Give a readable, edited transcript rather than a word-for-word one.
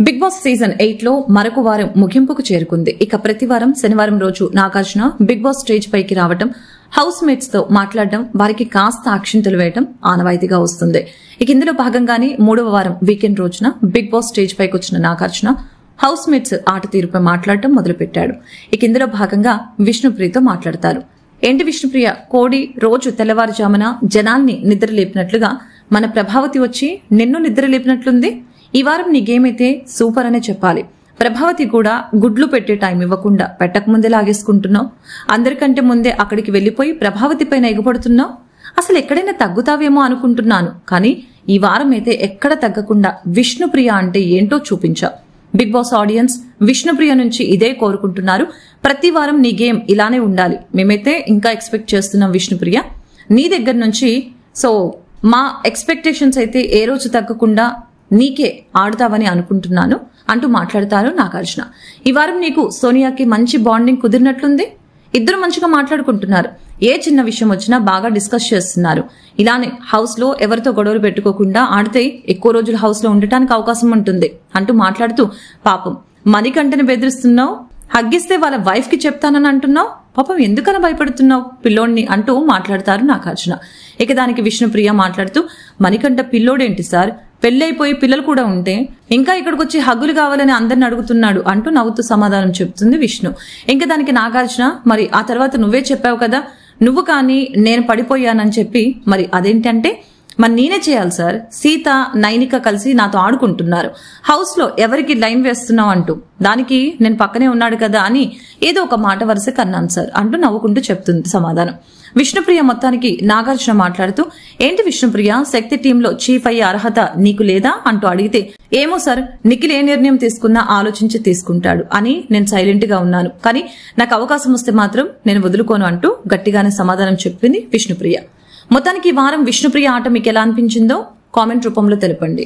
Big boss season 8 లో మరొక వారం ముగింపుకు చేరుకుంది. ఇక ప్రతి వారం శనివారం రోజు నాగార్జున బిగ్ బాస్ స్టేజ్ పైకి రావడం, హౌస్ మేట్స్ తో మాట్లాడడం, వారికి కాస్త అక్షింతలు వేయడం ఆనవాయితీగా వస్తుంది. ఇక ఇందులో భాగంగానే 3వ వారం వీకెండ్ రోజున బిగ్ బాస్ స్టేజ్ పైకి వచ్చిన నాగార్జున హౌస్ మేట్స్ ఆట తీరుపై మాట్లాడటం మొదలుపెట్టాడు. ఇక ఇందులో భాగంగా విష్ణుప్రియతో మాట్లాడతారు. ఏంటి విష్ణుప్రియ, కోడి రోజు తెల్లవారుజామున జనాల్ని నిద్రలేపినట్లుగా మన ప్రభావతి వచ్చి నిన్ను నిద్రలేపినట్లుంది. ఈ వారం నీ గేమ్ అయితే సూపర్ అనే చెప్పాలి. ప్రభావతి కూడా గుడ్లు పెట్టే టైం ఇవ్వకుండా పెట్టకముందే లాగేసుకుంటున్నావు. అందరికంటే ముందే అక్కడికి వెళ్లిపోయి ప్రభావతి పైన ఎగపడుతున్నావు. అసలు ఎక్కడైనా తగ్గుతావేమో అనుకుంటున్నాను, కానీ ఈ వారం అయితే ఎక్కడ తగ్గకుండా విష్ణుప్రియ అంటే ఏంటో చూపించావు. బిగ్ బాస్ ఆడియన్స్ విష్ణుప్రియ నుంచి ఇదే కోరుకుంటున్నారు. ప్రతి వారం నీ గేమ్ ఇలానే ఉండాలి. మేమైతే ఇంకా ఎక్స్పెక్ట్ చేస్తున్నాం విష్ణుప్రియ నీ దగ్గర నుంచి. సో మా ఎక్స్పెక్టేషన్స్ అయితే ఏ రోజు తగ్గకుండా నీకే ఆడుతావని అనుకుంటున్నాను అంటూ మాట్లాడతారు నాగార్జున. ఈ వారం నీకు సోనియాకి మంచి బాండింగ్ కుదిరినట్లుంది. ఇద్దరు మంచిగా మాట్లాడుకుంటున్నారు. ఏ చిన్న విషయం వచ్చినా బాగా డిస్కస్ చేస్తున్నారు. ఇలానే హౌస్ లో ఎవరితో గొడవలు పెట్టుకోకుండా ఆడితే ఎక్కువ రోజులు హౌస్ లో ఉండటానికి అవకాశం ఉంటుంది అంటూ మాట్లాడుతూ, పాపం మణికంఠని బెదిరిస్తున్నావు, హగ్గిస్తే వాళ్ళ వైఫ్ కి చెప్తానని అంటున్నావు, పాపం ఎందుకలా భయపడుతున్నావు పిల్లోడిని అంటూ మాట్లాడతారు నాగార్జున. ఇక దానికి విష్ణుప్రియ మాట్లాడుతూ, మణికంఠ పిల్లోడేంటి సార్, పెళ్లైపోయి పిల్లలు కూడా ఉంటే ఇంకా ఇక్కడికి వచ్చి హగ్గులు కావాలని అందరిని అడుగుతున్నాడు అంటూ నవ్వుతూ సమాధానం చెప్తుంది విష్ణు. ఇంకా దానికి నాగార్జున, మరి ఆ తర్వాత నువ్వే చెప్పావు కదా, నువ్వు కానీ నేను పడిపోయానని చెప్పి, మరి అదేంటంటే మరి నేనే చేయాలి సార్, సీత నైనిక కలిసి నాతో ఆడుకుంటున్నారు, హౌస్ లో ఎవరికి లైన్ వేస్తున్నావు అంటూ, దానికి నేను పక్కనే ఉన్నాడు కదా అని ఏదో ఒక మాట వరుస కన్నాను సార్ అంటూ నవ్వుకుంటూ చెప్తుంది సమాధానం. విష్ణుప్రియ మొత్తానికి నాగార్జున మాట్లాడుతూ, ఏంటి విష్ణుప్రియ, శక్తి టీంలో చీఫ్ అయ్యే అర్హత నీకు లేదా అంటూ అడిగితే, ఏమో సార్, నిఖిల్ ఏ నిర్ణయం తీసుకున్నా ఆలోచించి తీసుకుంటాడు అని నేను సైలెంట్ గా ఉన్నాను, కానీ నాకు అవకాశం వస్తే మాత్రం నేను వదులుకోను అంటూ గట్టిగానే సమాధానం చెప్పింది విష్ణుప్రియ. మొత్తానికి ఈ వారం విష్ణుప్రియ ఆట మీకు ఎలా అనిపించిందో కామెంట్ రూపంలో తెలపండి.